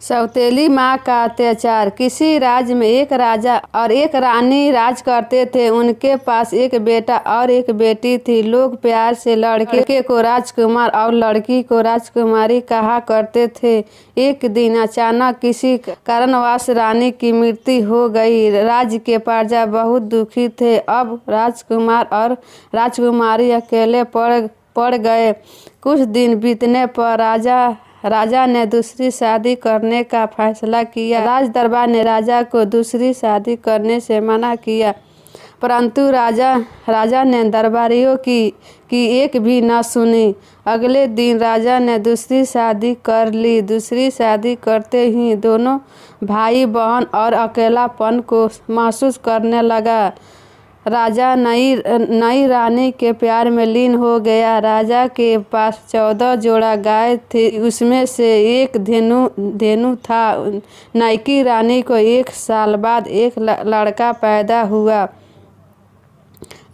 सौतेली माँ का अत्याचार। किसी राज्य में एक राजा और एक रानी राज करते थे। उनके पास एक बेटा और एक बेटी थी। लोग प्यार से लड़के को राजकुमार और लड़की को राजकुमारी कहा करते थे। एक दिन अचानक किसी कारणवश रानी की मृत्यु हो गई। राज्य के प्रजा बहुत दुखी थे। अब राजकुमार और राजकुमारी अकेले पड़ गए। कुछ दिन बीतने पर राजा ने दूसरी शादी करने का फैसला किया। राज दरबार ने राजा को दूसरी शादी करने से मना किया, परंतु राजा ने दरबारियों की एक भी न सुनी। अगले दिन राजा ने दूसरी शादी कर ली। दूसरी शादी करते ही दोनों भाई बहन और अकेलापन को महसूस करने लगा। राजा नई रानी के प्यार में लीन हो गया। राजा के पास 14 जोड़ा गाय थे। उसमें से एक धेनु था। नई रानी को 1 साल बाद एक लड़का पैदा हुआ।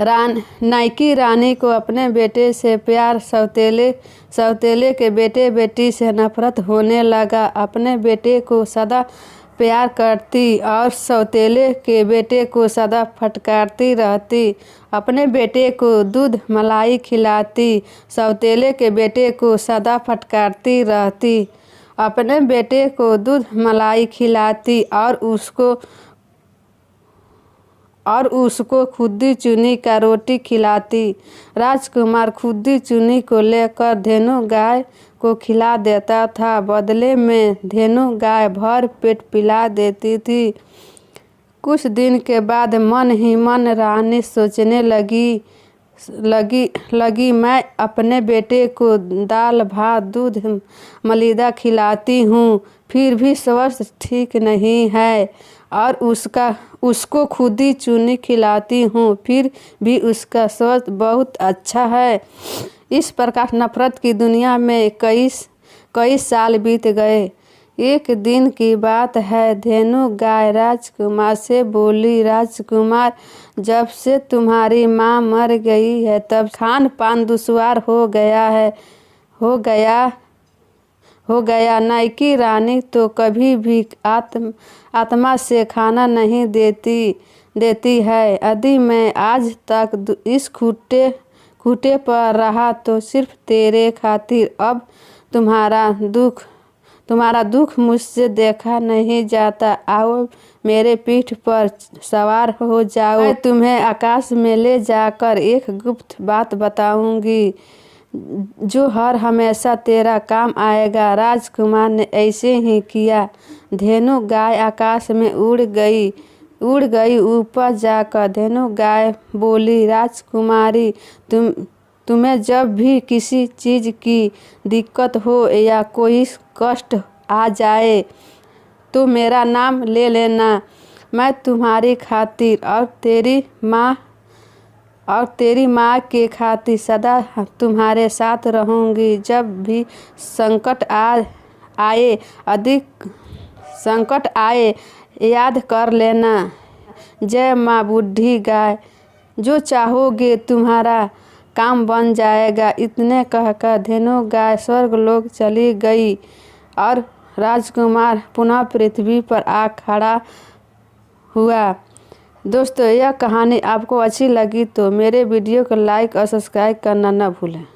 नई रानी को अपने बेटे से प्यार, सौतेले के बेटे बेटी से नफरत होने लगा। अपने बेटे को सदा प्यार करती और सौतेले के बेटे को सदा फटकारती रहती। अपने बेटे को दूध मलाई खिलाती, सौतेले के बेटे को सदा फटकारती रहती। अपने बेटे को दूध मलाई खिलाती और उसको खुदी चुनी का रोटी खिलाती। राजकुमार खुदी चुनी को लेकर धेनु गाय को खिला देता था। बदले में धेनु गाय भर पेट पिला देती थी। कुछ दिन के बाद मन ही मन रानी सोचने लगी मैं अपने बेटे को दाल भात दूध मलिदा खिलाती हूँ, फिर भी स्वास्थ्य ठीक नहीं है, और उसको खुदी चुनी खिलाती हूँ, फिर भी उसका स्वास्थ्य बहुत अच्छा है। इस प्रकार नफरत की दुनिया में कई साल बीत गए। एक दिन की बात है, धेनु गाय राजकुमार से बोली, राजकुमार, जब से तुम्हारी माँ मर गई है तब खान पान दुश्वार हो गया। नई रानी तो कभी भी आत्मा से खाना नहीं देती है। यदि मैं आज तक इस खूटे पर रहा तो सिर्फ तेरे खातिर। अब तुम्हारा दुख मुझसे देखा नहीं जाता। आओ मेरे पीठ पर सवार हो जाओ। मैं तुम्हें आकाश में ले जाकर एक गुप्त बात बताऊंगी जो हर हमेशा तेरा काम आएगा। राजकुमार ने ऐसे ही किया। धेनु गाय आकाश में उड़ गई। ऊपर जाकर धेनु गाय बोली, राजकुमारी, तुम्हें जब भी किसी चीज़ की दिक्कत हो या कोई कष्ट आ जाए तो मेरा नाम ले लेना। मैं तुम्हारी खातिर और तेरी माँ के खातिर सदा तुम्हारे साथ रहूँगी। जब भी अधिक संकट आए याद कर लेना। जय माँ बूढ़ी गाय, जो चाहोगे तुम्हारा काम बन जाएगा। इतने कहकर धेनु गाय स्वर्गलोक चली गई और राजकुमार पुनः पृथ्वी पर आ खड़ा हुआ। दोस्तों, यह कहानी आपको अच्छी लगी तो मेरे वीडियो को लाइक और सब्सक्राइब करना न भूलें।